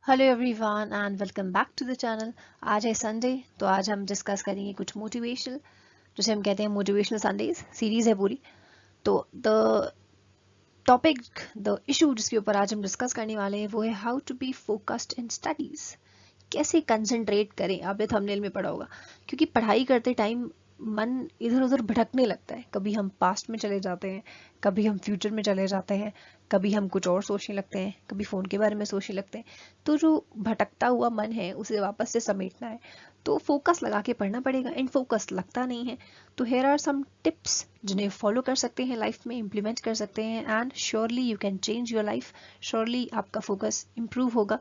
Hello everyone and welcome back to the channel. आज है Sunday, तो आज हम डिस्कस करेंगे कुछ मोटिवेशनल, जिसे हम कहते हैं मोटिवेशनल संडेज सीरीज है पूरी। तो द टॉपिक, द इशू जिसके ऊपर आज हम डिस्कस करने वाले हैं वो है how to be focused in studies. कैसे कंसंट्रेट करें, आपने थंबनेल में पढ़ा होगा। क्योंकि पढ़ाई करते टाइम मन इधर उधर भटकने लगता है। कभी हम पास्ट में चले जाते हैं, कभी हम फ्यूचर में चले जाते हैं, कभी हम कुछ और सोचने लगते हैं, कभी फ़ोन के बारे में सोचने लगते हैं। तो जो भटकता हुआ मन है उसे वापस से समेटना है, तो फोकस लगा के पढ़ना पड़ेगा। एंड फोकस लगता नहीं है, तो हेयर आर सम टिप्स जिन्हें फॉलो कर सकते हैं, लाइफ में इम्प्लीमेंट कर सकते हैं, and surely you can change your life. Surely आपका फोकस इम्प्रूव होगा,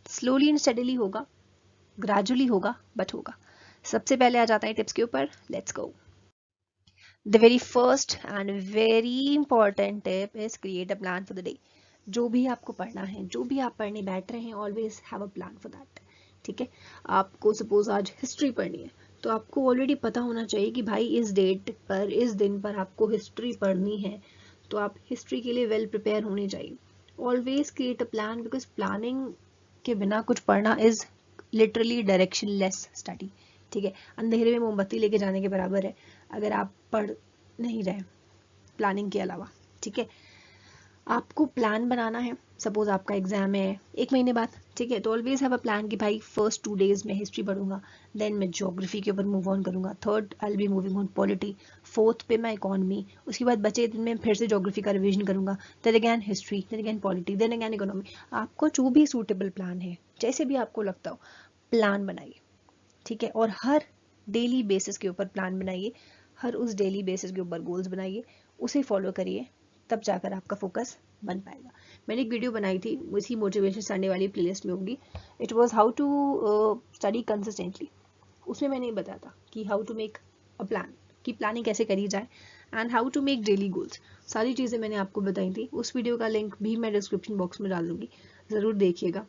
स्लोली एंड स्टडीली होगा, ग्रेजुअली होगा, बट होगा। सबसे पहले आ जाता है टिप्स के ऊपर। Let's go. The very first and very important tip is create a plan for the day. जो भी आपको पढ़ना है, जो भी आप पढ़ने बैठ रहे हैं, always have a plan for that. ठीक है, आपको सपोज आज हिस्ट्री पढ़नी है, तो आपको ऑलरेडी पता होना चाहिए कि भाई इस डेट पर, इस दिन पर आपको हिस्ट्री पढ़नी है। तो आप हिस्ट्री के लिए वेल प्रिपेयर होने चाहिए। Always create a plan, because planning के बिना कुछ पढ़ना is literally direction less study. ठीक है, अंधेरे में मोमबत्ती लेके जाने के बराबर है अगर आप पढ़ नहीं रहे प्लानिंग के अलावा। ठीक है, आपको प्लान बनाना है। सपोज आपका एग्जाम है 1 महीने बाद, ठीक है, तो ऑलवेज हैव अ प्लान कि भाई फर्स्ट 2 days में हिस्ट्री पढ़ूंगा, देन मैं ज्योग्राफी के ऊपर मूव ऑन करूंगा, third I will be moving on polity, fourth पे मैं इकोनॉमी, उसके बाद बचे दिन में फिर से ज्योग्राफी का रिवीजन करूंगा, then again history, then again polity, then again economy. आपको जो भी सूटेबल प्लान है, जैसे भी आपको लगता हो, प्लान बनाइए। ठीक है, और हर डेली बेसिस के ऊपर प्लान बनाइए, हर उस डेली बेसिस के ऊपर गोल्स बनाइए, उसे फॉलो करिए, तब जाकर आपका फोकस बन पाएगा। मैंने एक वीडियो बनाई थी, इसी मोटिवेशन संडे वाली प्लेलिस्ट में होगी। It was how to study consistently. उसमें मैंने बताया था कि how to make a plan, कि प्लानिंग कैसे करी जाए, and how to make daily goals. सारी चीज़ें मैंने आपको बताई थी। उस वीडियो का लिंक भी मैं डिस्क्रिप्शन बॉक्स में डाल दूंगी, ज़रूर देखिएगा।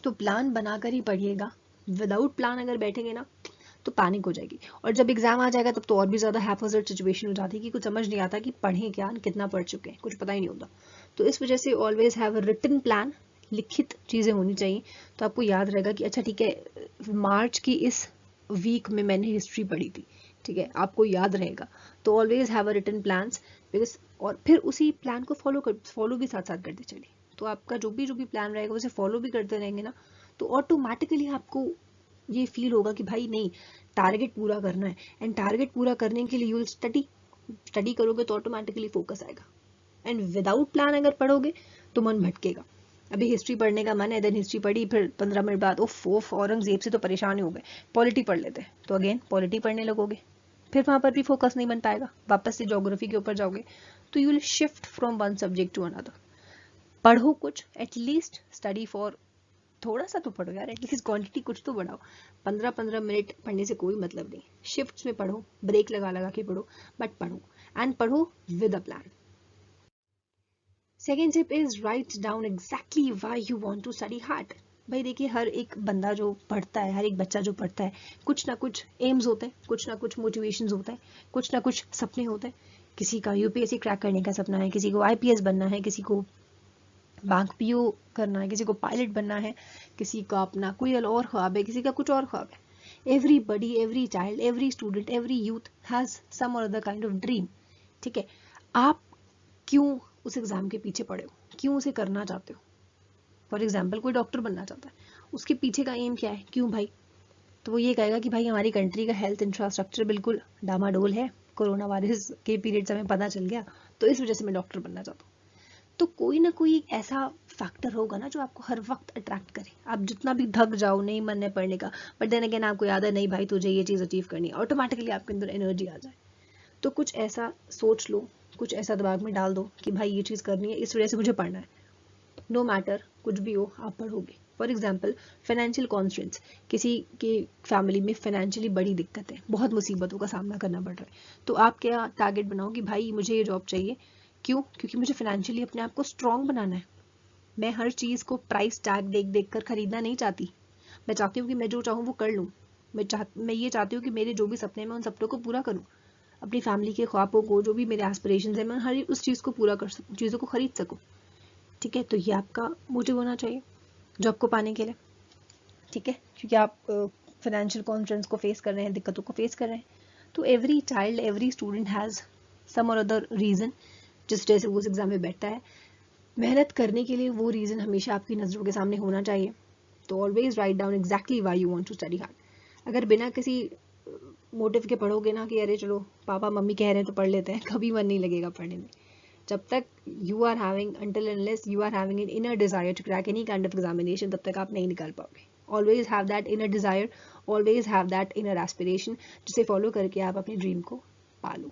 तो प्लान बनाकर ही पढ़िएगा। विदाउट प्लान अगर बैठेंगे ना तो पैनिक हो जाएगी, और जब एग्जाम आ जाएगा तब तो और भी ज़्यादा हैफर्ड सिचुएशन हो जाती है कि कुछ समझ नहीं आता कि पढ़ें क्या, कितना पढ़ चुके हैं, कुछ पता ही नहीं होता। तो इस वजह से always have a written plan, लिखित चीज़ें होनी चाहिए। तो आपको याद रहेगा कि अच्छा ठीक है, मार्च की इस वीक में मैंने हिस्ट्री पढ़ी थी। ठीक है, आपको याद रहेगा। तो always have a written plans, because और फिर उसी प्लान को फॉलो भी साथ साथ करते चलिए। तो आपका जो भी प्लान रहेगा उसे फॉलो भी करते रहेंगे ना, तो ऑटोमेटिकली आपको ये फील होगा कि भाई नहीं, टारगेट पूरा करना है। एंड टारगेट पूरा करने के लिए यू विल स्टडी। स्टडी करोगे तो ऑटोमेटिकली फोकस आएगा। एंड विदाउट प्लान अगर पढ़ोगे तो मन भटकेगा। अभी हिस्ट्री पढ़ने का मन है, देन हिस्ट्री पढ़ी, फिर 15 मिनट बाद ओफ औरंगजेब से तो परेशान ही हो गए, पॉलिटी पढ़ लेते हैं, तो अगेन पॉलिटी पढ़ने लगोगे। फिर वहां पर भी फोकस नहीं बन पाएगा, वापस से ज्योग्राफी के ऊपर जाओगे। तो you will shift from one subject to another. पढ़ो कुछ, एटलीस्ट स्टडी फॉर, थोड़ा सा तो पढ़ो यार, एटलीस्ट क्वांटिटी कुछ तो बढ़ाओ। 15-15 मिनट पढ़ने से कोई मतलब नहीं। शिफ्ट्स में पढ़ो, ब्रेक लगा लगा के पढ़ो, बट पढ़ो, एंड पढ़ो with a plan. Second tip is write down exactly why you want to study hard. भाई देखिए, हर एक बंदा जो पढ़ता है, हर एक बच्चा जो पढ़ता है, कुछ ना कुछ एम्स होते हैं, कुछ ना कुछ मोटिवेशंस होता है, कुछ ना कुछ सपने होते हैं। किसी का यूपीएससी क्रैक करने का सपना है, किसी को आईपीएस बनना है, किसी को बैंक पीओ करना है, किसी को पायलट बनना है, किसी का अपना कोई और ख्वाब है, किसी का कुछ और ख्वाब है। Everybody, every child, every student, every youth has some or other kind of dream. ठीक है, आप क्यों उस एग्जाम के पीछे पड़े हो, क्यों उसे करना चाहते हो। फॉर एग्जाम्पल कोई डॉक्टर बनना चाहता है, उसके पीछे का एम क्या है, क्यों भाई। तो वो ये कहेगा कि भाई हमारी कंट्री का हेल्थ इंफ्रास्ट्रक्चर बिल्कुल डामाडोल है, कोरोना वायरस के पीरियड से हमें पता चल गया, तो इस वजह से मैं डॉक्टर बनना चाहता हूँ। तो कोई ना कोई ऐसा फैक्टर होगा ना जो आपको हर वक्त अट्रैक्ट करे। आप जितना भी थक जाओ, नहीं मन है पढ़ने का, बट देन अगेन आपको याद है नहीं भाई तुझे ये चीज़ अचीव करनी है, ऑटोमेटिकली आपके अंदर एनर्जी आ जाए। तो कुछ ऐसा सोच लो, कुछ ऐसा दिमाग में डाल दो कि भाई ये चीज़ करनी है, इस वजह से मुझे पढ़ना है। नो मैटर कुछ भी हो, आप पढ़ोगे। फॉर एग्जाम्पल फाइनेंशियल कॉन्स्ट्रेंट्स, किसी के फैमिली में फाइनेंशियली बड़ी दिक्कत है, बहुत मुसीबतों का सामना करना पड़ रहा है, तो आप क्या टारगेट बनाओ कि भाई मुझे ये जॉब चाहिए। क्यों? क्योंकि मुझे फाइनेंशियली अपने आप को स्ट्रांग बनाना है। मैं हर चीज़ को प्राइस टैग देख देख कर खरीदना नहीं चाहती। मैं चाहती हूँ कि मैं जो चाहूँ वो कर लूँ। मैं ये चाहती हूँ कि मेरे जो भी सपने हैं मैं उन सपनों को पूरा करूँ। अपनी फैमिली के ख्वाबों को, जो भी मेरे एस्पिरेशंस हैं, मैं हर उस चीज़ को पूरा कर सकूँ, चीज़ों को खरीद सकूँ। ठीक है, तो ये आपका मोटिव होना चाहिए। जॉब को पाने के लिए, ठीक है, क्योंकि आप फाइनेंशियल कॉन्फ्रेंस को फेस कर रहे हैं, दिक्कतों को फेस कर रहे हैं. तो every child, every student has some or other reason जिस वजह से वो उस एग्ज़ाम में बैठता है. मेहनत करने के लिए वो रीज़न हमेशा आपकी नज़रों के सामने होना चाहिए. तो always write down exactly why you want to study hard. अगर बिना किसी मोटिव के पढ़ोगे ना कि अरे चलो पापा मम्मी कह रहे हैं तो पढ़ लेते हैं, कभी मन नहीं लगेगा पढ़ने में. जब तक you are having until unless you are having an inner desire to crack any kind of examination, तब तक आप नहीं निकाल पाओगे. Always have that inner desire, always have that inner aspiration, जिसे फॉलो करके आप अपने ड्रीम को पालो.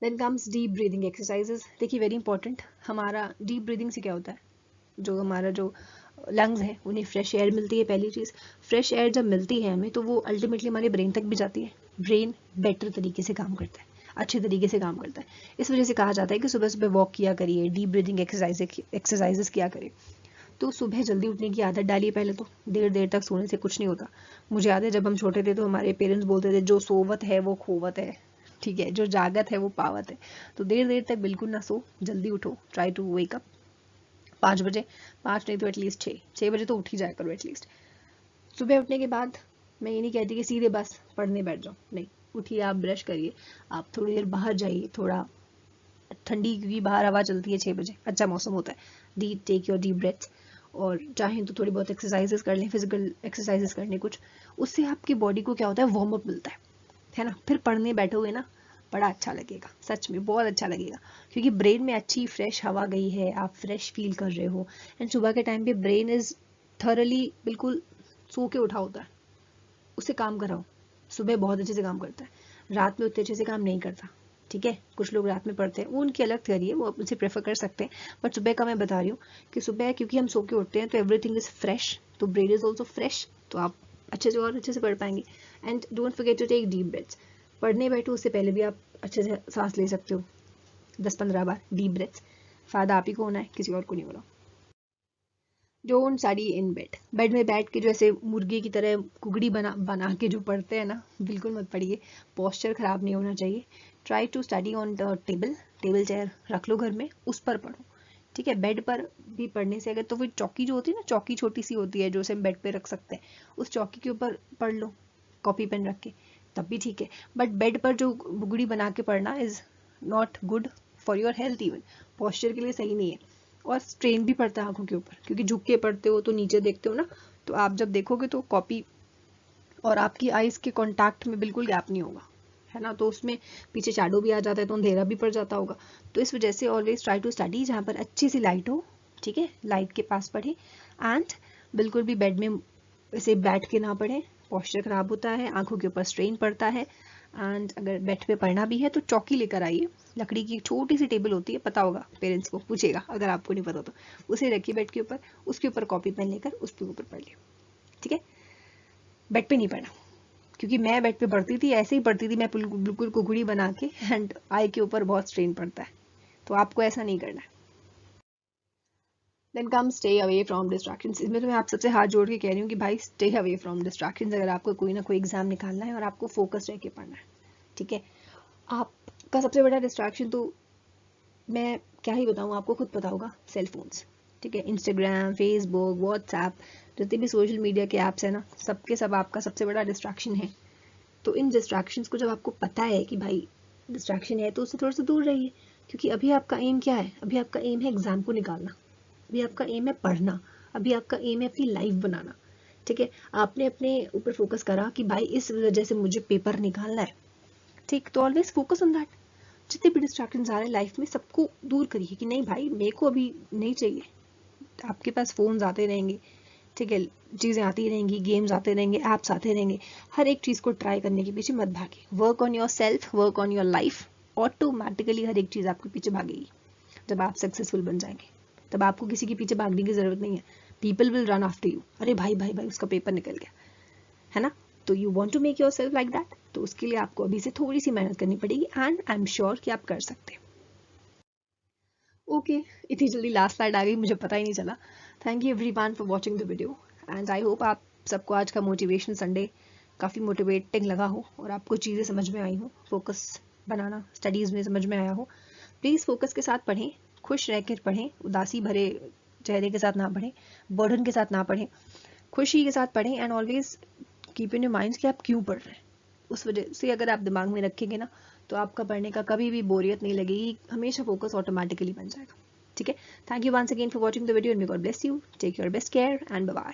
Then comes deep breathing exercises. देखिए वेरी इंपॉर्टेंट, हमारा डीप ब्रीदिंग से क्या होता है, जो हमारा जो लंग्स है उन्हें फ्रेश एयर मिलती है. पहली चीज़, फ्रेश एयर जब मिलती है हमें तो वो अल्टीमेटली हमारे ब्रेन तक भी जाती है. ब्रेन बेटर तरीके से काम करता है, अच्छे तरीके से काम करता है. इस वजह से कहा जाता है कि सुबह सुबह वॉक किया करिए, डीप ब्रीदिंग एक्सरसाइजेस किया करिए. तो सुबह जल्दी उठने की आदत डालिए. पहले तो देर देर तक सोने से कुछ नहीं होता. मुझे याद है जब हम छोटे थे तो हमारे पेरेंट्स बोलते थे जो सोवत है वो खोवत है, ठीक है, जो जागत है वो पावत है. तो देर देर तक बिल्कुल ना सो, जल्दी उठो. ट्राई टू वेक अप 5 बजे, 5 नहीं तो एटलीस्ट 6 बजे तो उठ ही जाया करो एटलीस्ट. सुबह उठने के बाद मैं ये नहीं कहती कि सीधे बस पढ़ने बैठ जाओ, नहीं. उठिए, आप ब्रश करिए, आप थोड़ी देर बाहर जाइए, थोड़ा ठंडी, क्योंकि बाहर हवा चलती है 6 बजे, अच्छा मौसम होता है. Take your deep breaths. और चाहें तो थोड़ी बहुत एक्सरसाइजेस कर लें, फिजिकल एक्सरसाइजेस कर लें कुछ. उससे आपकी बॉडी को क्या होता है, वार्म अप मिलता है ना. फिर पढ़ने बैठोगे ना, बड़ा अच्छा लगेगा, सच में बहुत अच्छा लगेगा, क्योंकि ब्रेन में अच्छी फ्रेश हवा गई है, आप फ्रेश फील कर रहे हो. एंड सुबह के टाइम पे ब्रेन इज थरली बिल्कुल सो के उठा होता है, उससे काम कराओ. सुबह बहुत अच्छे से काम करता है, रात में उतने अच्छे से काम नहीं करता. ठीक है, कुछ लोग रात में पढ़ते हैं, वो उनकी अलग थियरी है, वो उनसे प्रेफर कर सकते हैं. बट सुबह का मैं बता रही हूँ कि सुबह क्योंकि हम सो के उठते हैं तो एवरीथिंग इज फ्रेश, तो ब्रेन इज ऑल्सो फ्रेश, तो आप अच्छे से और अच्छे से पढ़ पाएंगे. And don't forget to take deep breaths. पढ़ने बैठो उससे पहले भी आप अच्छे से सांस ले सकते हो 10-15 बार डीप ब्रेथ्स. फायदा आप ही को होना है, किसी और को नहीं होना. Don't study in bed. Bed में बैठ के जो ऐसे मुर्गे की तरह कुकड़ी बना बना के जो पढ़ते हैं ना, बिल्कुल मत पढ़िए. पोस्चर खराब नहीं होना चाहिए. Try to study on the table chair रख लो घर में, उस पर पढ़ो. ठीक है, बेड पर भी पढ़ने से अगर, तो फिर चौकी जो होती है ना, चौकी छोटी सी होती है जो उसे हम बेड पे रख सकते हैं, उस चौकी के ऊपर पढ़ लो कॉपी पेन रख के, तब भी ठीक है. बट बेड पर जो बुगड़ी बना के पढ़ना is not good for your health. Even posture के लिए सही नहीं है, और स्ट्रेन भी पड़ता है आंखों के ऊपर, क्योंकि झुक के पढ़ते हो तो नीचे देखते हो ना, तो आप जब देखोगे तो कॉपी और आपकी आईज के कांटेक्ट में बिल्कुल गैप नहीं होगा, है ना. तो उसमें पीछे शैडो भी आ जाता है तो अंधेरा भी पड़ जाता होगा. तो इस वजह से ऑलवेज ट्राई टू स्टडी जहाँ पर अच्छी सी लाइट हो. ठीक है, लाइट के पास पढ़े. एंड बिल्कुल भी बेड में ऐसे बैठ के ना पढ़े, पोस्चर खराब होता है, आंखों के ऊपर स्ट्रेन पड़ता है. एंड अगर बेड पे पढ़ना भी है तो चौकी लेकर आइए, लकड़ी की छोटी सी टेबल होती है, पता होगा, पेरेंट्स को पूछेगा अगर आपको नहीं पता तो. उसे रखिए बेड के ऊपर, उसके ऊपर कॉपी पेन लेकर उसके ऊपर पढ़ लियो. ठीक है, बेड पे नहीं पढ़ना, क्योंकि मैं बेड पे पढ़ती थी, ऐसे ही पढ़ती थी मैं बिल्कुल कुकड़ी बना के, एंड आई के ऊपर बहुत स्ट्रेन पड़ता है, तो आपको ऐसा नहीं करना है. Then come stay away from distractions. इसमें तो मैं आप सबसे हाथ जोड़ के कह रही हूँ कि भाई स्टे अवे फ्रॉम डिस्ट्रैक्शंस. अगर आपको कोई ना कोई एग्जाम निकालना है और आपको फोकस रह के पढ़ना है, ठीक है. आपका सबसे बड़ा डिस्ट्रैक्शन तो मैं क्या ही बताऊँ, आपको खुद पता होगा, सेल फोन्स. ठीक है, इंस्टाग्राम, फेसबुक, व्हाट्सएप, जितने भी सोशल मीडिया के ऐप्स हैं ना, सबके सब आपका सबसे बड़ा डिस्ट्रैक्शन है. तो इन डिस्ट्रैक्शंस को जब आपको पता है कि भाई डिस्ट्रैक्शन है, तो उससे थोड़ा सा दूर रहिए. क्योंकि अभी आपका एम क्या है, अभी आपका एम है एग्जाम को निकालना, अभी आपका एम है पढ़ना, अभी आपका एम है अपनी लाइफ बनाना. ठीक है, आपने अपने ऊपर फोकस करा कि भाई इस वजह से मुझे पेपर निकालना है, ठीक, तो ऑलवेज फोकस ऑन दैट. जितने भी डिस्ट्रैक्शन आ रहे हैं लाइफ में, सबको दूर करिए कि नहीं भाई मेरे को अभी नहीं चाहिए. आपके पास फोन्स आते रहेंगे, ठीक है, चीज़ें आती रहेंगी, गेम्स आते रहेंगे, ऐप्स आते रहेंगे, हर एक चीज़ को ट्राई करने के पीछे मत भागिए. Work on yourself, work on your life. Automatically हर एक चीज़ आपके पीछे भागेगी. जब आप सक्सेसफुल बन जाएंगे तब आपको किसी के पीछे भागने की जरूरत नहीं है. People will run after you. अरे भाई भाई भाई उसका पेपर निकल गया, है ना. तो you want to make yourself like that, तो उसके लिए आपको अभी से थोड़ी सी मेहनत करनी पड़ेगी, एंड आई एम श्योर कि आप कर सकते हैं. ओके, इतनी जल्दी लास्ट स्लाइड आ गई, मुझे पता ही नहीं चला. Thank you everyone for watching the video, and I hope आप सबको आज का मोटिवेशन संडे काफ़ी मोटिवेटिंग लगा हो और आपको चीज़ें समझ में आई हो, फोकस बनाना स्टडीज़ में समझ में आया हो. प्लीज़ फोकस के साथ पढ़ें, खुश रह कर पढ़ें. उदासी भरे चेहरे के साथ ना पढ़ें, बर्डन के साथ ना पढ़ें, खुशी के साथ पढ़ें and always keep in your mind कि आप क्यों पढ़ रहे हैं। उस वजह से अगर आप दिमाग में रखेंगे ना तो आपका पढ़ने का कभी भी बोरियत नहीं लगेगी, हमेशा फोकस ऑटोमेटिकली बन जाएगा। ठीक है, thank you once again for watching the video and may God bless you, take your best care and bye bye.